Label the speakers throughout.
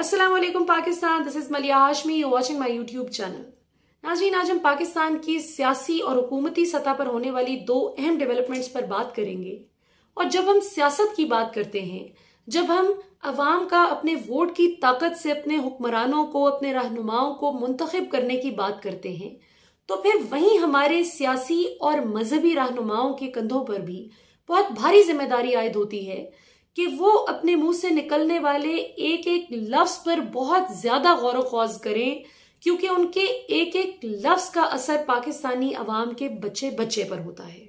Speaker 1: अस्सलाम वालेकुम Pakistan, this is मलिया Hashmi, you watching my YouTube channel. नाज़रीन, आज हम पाकिस्तान की सियासी और हुकूमती सतह पर होने वाली दो अहम डेवलपमेंट्स पर बात करेंगे। और जब हम सियासत की बात करते हैं, जब हम अवाम का अपने वोट की ताकत से अपने हुक्मरानों को, अपने रहनुमाओं को मुंतखब करने की बात करते हैं, तो फिर वहीं हमारे सियासी और मजहबी रहनुमाओं के कंधों पर भी बहुत भारी जिम्मेदारी आयद होती है कि वो अपने मुंह से निकलने वाले एक एक लफ्ज पर बहुत ज्यादा गौर ख्वाज करें, क्योंकि उनके एक एक लफ्ज का असर पाकिस्तानी अवाम के बच्चे बच्चे पर होता है।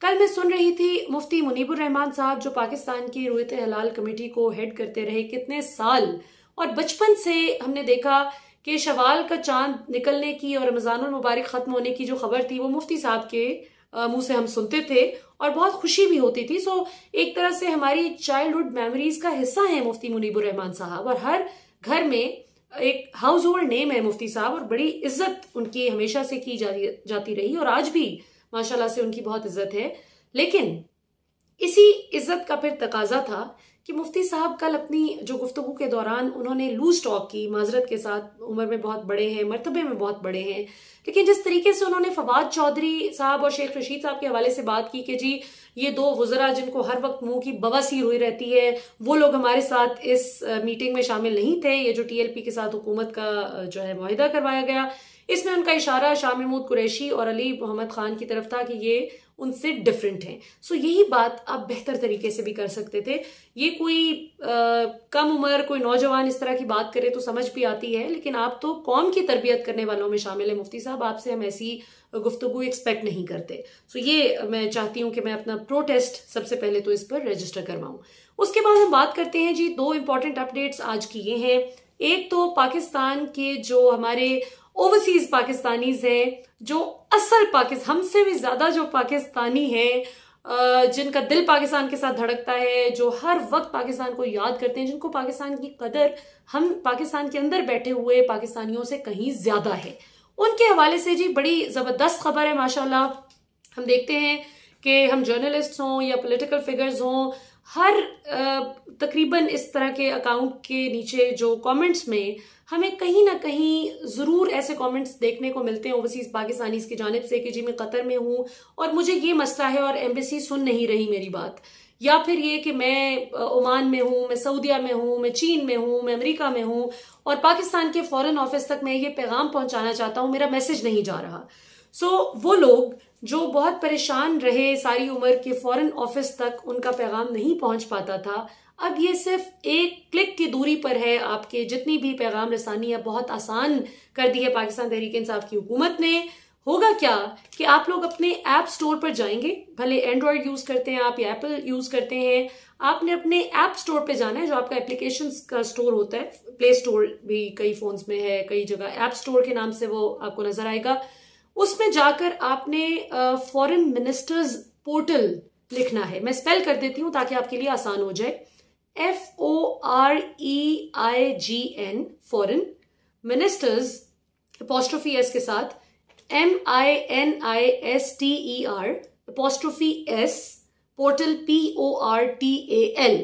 Speaker 1: कल मैं सुन रही थी मुफ्ती मुनीबुर रहमान साहब, जो पाकिस्तान की रुयत हलाल कमेटी को हेड करते रहे कितने साल, और बचपन से हमने देखा कि शवाल का चांद निकलने की और रमजानुल मुबारक खत्म होने की जो खबर थी वो मुफ्ती साहब के मुंह से हम सुनते थे और बहुत खुशी भी होती थी। सो एक तरह से हमारी चाइल्डहुड मेमोरीज का हिस्सा है मुफ्ती मुनीबुर रहमान साहब, और हर घर में एक हाउस होल्ड नेम है मुफ्ती साहब, और बड़ी इज्जत उनकी हमेशा से की जाती रही और आज भी माशाल्लाह से उनकी बहुत इज्जत है। लेकिन इसी इज्जत का फिर तकाजा था कि मुफ्ती साहब कल अपनी जो गुफ्तगू के दौरान उन्होंने लूज टॉक की, माजरत के साथ, उम्र में बहुत बड़े हैं, मर्तबे में बहुत बड़े हैं, लेकिन जिस तरीके से उन्होंने फवाद चौधरी साहब और शेख रशीद साहब के हवाले से बात की कि जी ये दो वुज़रा जिनको हर वक्त मुंह की बवासीर हुई रहती है, वो लोग हमारे साथ इस मीटिंग में शामिल नहीं थे, ये जो टीएलपी के साथ हुकूमत का जो है मुआहिदा करवाया गया, इसमें उनका इशारा शाह महमूद कुरैशी और अली मोहम्मद खान की तरफ था कि ये उनसे डिफरेंट हैं। सो यही बात आप बेहतर तरीके से भी कर सकते थे। ये कोई कम उम्र कोई नौजवान इस तरह की बात करे तो समझ भी आती है, लेकिन आप तो कौम की तरबियत करने वालों में शामिल है मुफ्ती साहब, आपसे हम ऐसी गुफ्तगू एक्सपेक्ट नहीं करते। सो ये मैं चाहती हूं कि मैं अपना प्रोटेस्ट सबसे पहले तो इस पर रजिस्टर करवाऊं। उसके बाद हम बात करते हैं जी, दो इंपॉर्टेंट अपडेट्स आज की ये हैं। एक तो पाकिस्तान के जो हमारे ओवरसीज पाकिस्तानीज हैं, जो असल हमसे भी ज्यादा जो पाकिस्तानी हैं, जिनका दिल पाकिस्तान के साथ धड़कता है, जो हर वक्त पाकिस्तान को याद करते हैं, जिनको पाकिस्तान की कदर हम पाकिस्तान के अंदर बैठे हुए पाकिस्तानियों से कहीं ज्यादा है, उनके हवाले से जी बड़ी जबरदस्त खबर है माशाल्लाह। हम देखते हैं कि हम जर्नलिस्ट हों या पॉलिटिकल फिगर्स हों, हर तकरीबन इस तरह के अकाउंट के नीचे जो कमेंट्स में हमें कहीं ना कहीं जरूर ऐसे कमेंट्स देखने को मिलते हैं ओवरसीज पाकिस्तानीज की जानिब से कि जी मैं कतर में हूं और मुझे ये मसला है और एम्बेसी सुन नहीं रही मेरी बात, या फिर ये कि मैं ओमान में हूं, मैं सऊदिया में हूं, मैं चीन में हूं, मैं अमेरिका में हूं और पाकिस्तान के फॉरेन ऑफिस तक मैं ये पैगाम पहुंचाना चाहता हूं, मेरा मैसेज नहीं जा रहा। सो वो लोग जो बहुत परेशान रहे सारी उम्र के फॉरेन ऑफिस तक उनका पैगाम नहीं पहुंच पाता था, अब ये सिर्फ एक क्लिक की दूरी पर है। आपके जितनी भी पैगाम रसानी है बहुत आसान कर दी है पाकिस्तान तहरीक इंसाफ की हुकूमत ने। होगा क्या कि आप लोग अपने ऐप स्टोर पर जाएंगे, भले एंड्रॉयड यूज करते हैं आप या एप्पल यूज करते हैं, आपने अपने ऐप स्टोर पे जाना है, जो आपका एप्लीकेशन का स्टोर होता है, प्ले स्टोर भी कई फोन्स में है, कई जगह ऐप स्टोर के नाम से वो आपको नजर आएगा। उसमें जाकर आपने फॉरेन मिनिस्टर्स पोर्टल लिखना है। मैं स्पेल कर देती हूं ताकि आपके लिए आसान हो जाए। FOREIGN, foreign ministers apostrophe S के साथ, MINISTER apostrophe S portal PORTAL,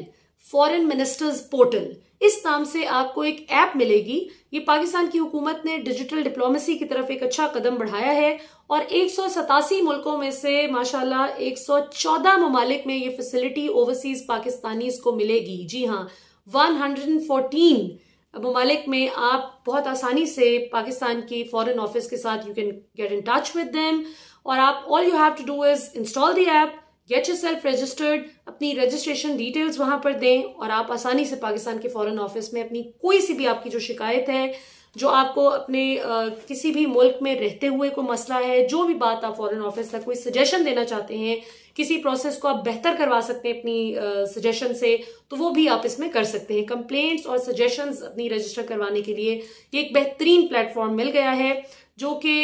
Speaker 1: foreign ministers portal. इस नाम से आपको एक ऐप मिलेगी। ये पाकिस्तान की हुकूमत ने डिजिटल डिप्लोमेसी की तरफ एक अच्छा कदम बढ़ाया है और 187 मुल्कों में से माशाल्लाह 114 ममालिक में ये फैसिलिटी ओवरसीज पाकिस्तानीज को मिलेगी। जी हाँ, 114 ममालिक में आप बहुत आसानी से पाकिस्तान की फॉरेन ऑफिस के साथ you can get in touch with them, और आप all you have to do is install the app, get yourself registered, अपनी रजिस्ट्रेशन डिटेल्स वहां पर दें और आप आसानी से पाकिस्तान के फॉरेन ऑफिस में अपनी कोई सी भी आपकी जो शिकायत है, जो आपको अपने किसी भी मुल्क में रहते हुए कोई मसला है, जो भी बात आप फॉरेन ऑफिस तक कोई सजेशन देना चाहते हैं, किसी प्रोसेस को आप बेहतर करवा सकते हैं अपनी सजेशन से, तो वो भी आप इसमें कर सकते हैं। कंप्लेंट्स और सजेशंस अपनी रजिस्टर करवाने के लिए ये एक बेहतरीन प्लेटफॉर्म मिल गया है, जो कि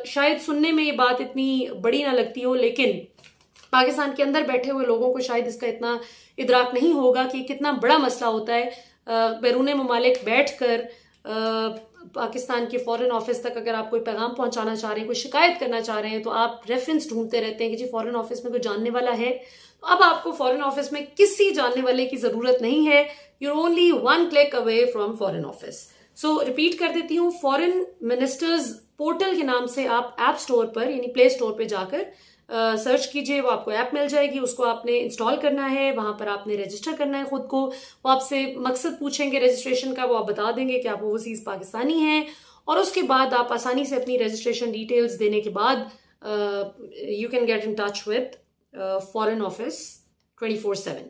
Speaker 1: शायद सुनने में ये बात इतनी बड़ी ना लगती हो, लेकिन पाकिस्तान के अंदर बैठे हुए लोगों को शायद इसका इतना इदराक नहीं होगा कि कितना बड़ा मसला होता है। बैरून ममालिक बैठकर पाकिस्तान के फॉरेन ऑफिस तक अगर आप कोई पैगाम पहुंचाना चाह रहे हैं, कोई शिकायत करना चाह रहे हैं, तो आप रेफरेंस ढूंढते रहते हैं कि जी फॉरेन ऑफिस में कोई जानने वाला है। तो अब आपको फॉरेन ऑफिस में किसी जानने वाले की जरूरत नहीं है। you're only one click away from Foreign Office. So repeat कर देती हूँ, फॉरेन मिनिस्टर्स पोर्टल के नाम से आप ऐप स्टोर पर यानी प्ले स्टोर पर जाकर सर्च कीजिए, वो आपको ऐप मिल जाएगी, उसको आपने इंस्टॉल करना है, वहां पर आपने रजिस्टर करना है खुद को। वो आपसे मकसद पूछेंगे रजिस्ट्रेशन का, वो आप बता देंगे कि आप ओवरसीज पाकिस्तानी हैं, और उसके बाद आप आसानी से अपनी रजिस्ट्रेशन डिटेल्स देने के बाद you can get in touch with foreign office 24/7।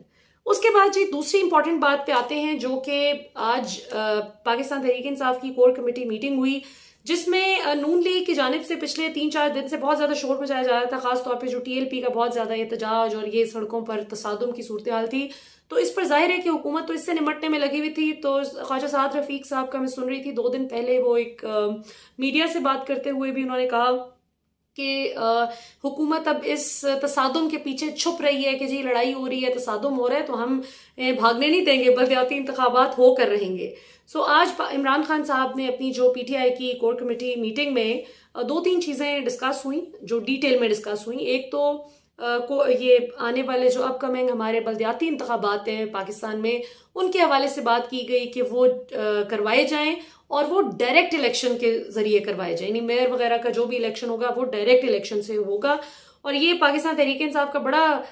Speaker 1: उसके बाद जी दूसरी इंपॉर्टेंट बात पे आते हैं, जो कि आज पाकिस्तान तहरीक इंसाफ की कोर कमेटी मीटिंग हुई, जिसमें नून लीग की जानिब से पिछले 3-4 दिन से बहुत ज्यादा शोर मचाया जा रहा था, खासतौर पे जो TLP का बहुत ज्यादा एहतजाज और ये सड़कों पर तसादुम की सूरत हाल थी। तो इस पर जाहिर है कि हुकूमत तो इससे निपटने में लगी हुई थी। तो ख्वाजा साद रफीक साहब का मैं सुन रही थी 2 दिन पहले, वो एक मीडिया से बात करते हुए भी उन्होंने कहा कि हुकूमत अब इस तसादुम के पीछे छुप रही है कि जी लड़ाई हो रही है, तसादुम हो रहा है, तो हम भागने नहीं देंगे, बलदियाती इंतखाबात होकर रहेंगे। सो आज इमरान खान साहब ने अपनी जो PTI की कोर कमेटी मीटिंग में 2-3 चीजें डिस्कस हुई, जो डिटेल में डिस्कस हुई। एक तो ये आने वाले जो अपकमिंग हमारे बलदियाती इंतखाबात हैं पाकिस्तान में, उनके हवाले से बात की गई कि वो करवाए जाएं और वो डायरेक्ट इलेक्शन के जरिए करवाए जाए, यानी मेयर वगैरह का जो भी इलेक्शन होगा वो डायरेक्ट इलेक्शन से होगा। और ये पाकिस्तान तहरीक इंसाफ का बड़ा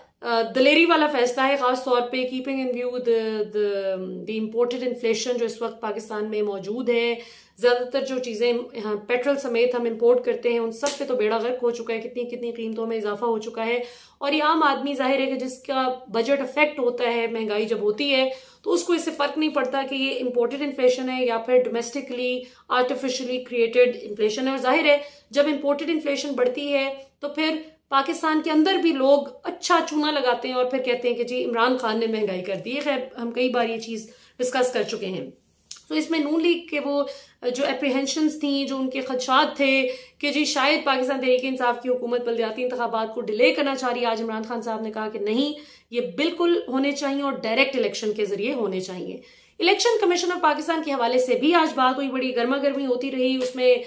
Speaker 1: दलेरी वाला फैसला है, खास तौर पे keeping in view the imported inflation जो इस वक्त पाकिस्तान में मौजूद है। ज्यादातर जो चीजें यहाँ पेट्रोल समेत हम इंपोर्ट करते हैं, उन सब पे तो बेड़ा गर्क हो चुका है, कितनी कितनी कीमतों में इजाफा हो चुका है। और ये आम आदमी जाहिर है कि जिसका बजट अफेक्ट होता है महंगाई जब होती है, तो उसको इससे फर्क नहीं पड़ता कि ये इम्पोर्टेड इन्फ्लेशन है या फिर डोमेस्टिकली आर्टिफिशियली क्रिएटेड इन्फ्लेशन है। और जाहिर है जब इम्पोर्टेड इन्फ्लेशन बढ़ती है तो फिर पाकिस्तान के अंदर भी लोग अच्छा चूना लगाते हैं और फिर कहते हैं कि जी इमरान खान ने महंगाई कर दी है। खैर हम कई बार ये चीज डिस्कस कर चुके हैं। तो इसमें नून लीग के वो जो एप्रीहेंशंस थी, जो उनके खदशात थे कि जी शायद पाकिस्तान तहरीक इंसाफ की हुकूमत बलदियाती इंतखाबात को डिले करना चाह रही है, आज इमरान खान साहब ने कहा कि नहीं, ये बिल्कुल होने चाहिए और डायरेक्ट इलेक्शन के जरिए होने चाहिए। इलेक्शन कमीशन ऑफ पाकिस्तान के हवाले से भी आज बात हुई, बड़ी गर्मा गर्मी होती रही। उसमें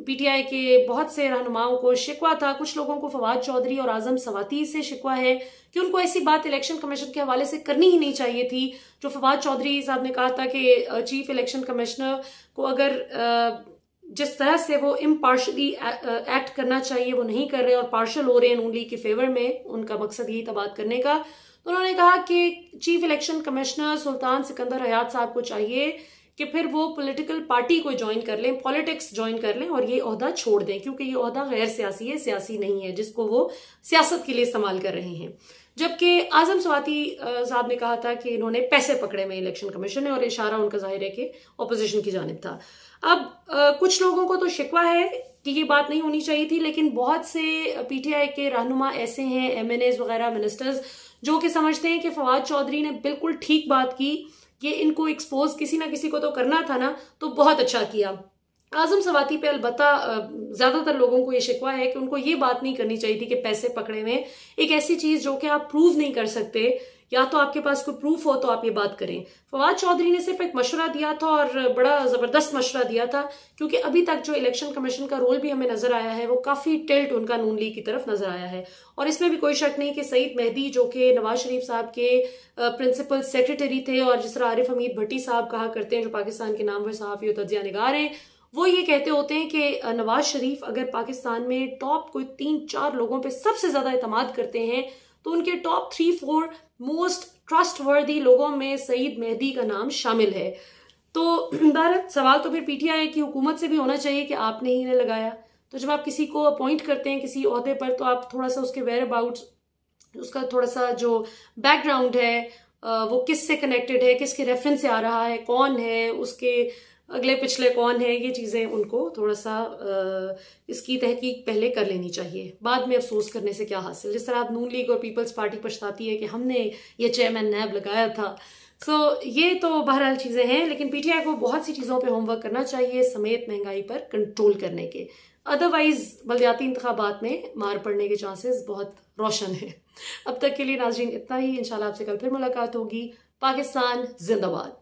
Speaker 1: PTI के बहुत से रहनुमाओं को शिकवा था, कुछ लोगों को फवाद चौधरी और आजम सवाती से शिकवा है कि उनको ऐसी बात इलेक्शन कमीशन के हवाले से करनी ही नहीं चाहिए थी। जो फवाद चौधरी साहब ने कहा था कि चीफ इलेक्शन कमिश्नर को अगर जिस तरह से वो इम्पार्शली एक्ट करना चाहिए वो नहीं कर रहे और पार्शल हो रहे हैं नून लीग के फेवर में, उनका मकसद यही था बात करने का। तो उन्होंने कहा कि चीफ इलेक्शन कमिश्नर सुल्तान सिकंदर हयात साहब को चाहिए कि फिर वो पॉलिटिकल पार्टी को ज्वाइन कर लें, पॉलिटिक्स ज्वाइन कर लें और ये ओहदा छोड़ दें, क्योंकि ये ओहदा गैर सियासी है, सियासी नहीं है, जिसको वो सियासत के लिए इस्तेमाल कर रहे हैं। जबकि आजम सवाती साहब ने कहा था कि इन्होंने पैसे पकड़े में इलेक्शन कमीशन ने, और इशारा उनका जाहिर है कि ऑपोजिशन की जानिब था। अब कुछ लोगों को तो शिकवा है कि ये बात नहीं होनी चाहिए थी, लेकिन बहुत से PTI के रहनुमा ऐसे हैं, MNAs वगैरह मिनिस्टर्स, जो कि समझते हैं कि फवाद चौधरी ने बिल्कुल ठीक बात की, ये इनको एक्सपोज किसी ना किसी को तो करना था ना, तो बहुत अच्छा किया। आजम सवाती पे अलबत्ता ज्यादातर लोगों को ये शिकवा है कि उनको ये बात नहीं करनी चाहिए थी कि पैसे पकड़े हुए, एक ऐसी चीज जो कि आप प्रूव नहीं कर सकते, या तो आपके पास कोई प्रूफ हो तो आप ये बात करें। फवाद चौधरी ने सिर्फ एक मशवरा दिया था और बड़ा जबरदस्त मशवरा दिया था, क्योंकि अभी तक जो इलेक्शन कमीशन का रोल भी हमें नजर आया है वो काफी टिल्ट उनका नून लीग की तरफ नजर आया है। और इसमें भी कोई शक नहीं कि सईद मेहदी जो कि नवाज शरीफ साहब के प्रिंसिपल सेक्रेटरी थे, और जिस तरह आरिफ हमीद भट्टी साहब कहा करते हैं, जो पाकिस्तान के नामवर सहाफी और तज्जिया निगार हैं, वो ये कहते होते हैं कि नवाज शरीफ अगर पाकिस्तान में टॉप कोई 3-4 लोगों पे सबसे ज्यादा एतमाद करते हैं तो उनके टॉप 3-4 मोस्ट ट्रस्टवर्दी लोगों में सईद मेहदी का नाम शामिल है। तो बहरहाल सवाल तो फिर PTI की हुकूमत से भी होना चाहिए कि आपने ही इन्हें लगाया। तो जब आप किसी को अपॉइंट करते हैं किसी ओहदे पर, तो आप थोड़ा सा उसके वेयर अबाउट्स, उसका थोड़ा सा जो बैकग्राउंड है वो किससे कनेक्टेड है, किसके रेफरेंस से आ रहा है, कौन है, उसके अगले पिछले कौन है, ये चीजें उनको थोड़ा सा इसकी तहकीक पहले कर लेनी चाहिए। बाद में अफसोस करने से क्या हासिल। जिस तरह नून लीग और पीपल्स पार्टी पछताती है कि हमने ये चेयरमैन नैब लगाया था। ये तो बहरहाल चीजें हैं, लेकिन PTI को बहुत सी चीजों पे होमवर्क करना चाहिए, समेत महंगाई पर कंट्रोल करने के। अदरवाइज बलदियाती इंतखाबात में मार पड़ने के चांसेस बहुत रोशन है। अब तक के लिए नाज़रीन इतना ही। इंशाल्लाह आपसे कल फिर मुलाकात होगी। पाकिस्तान जिंदाबाद।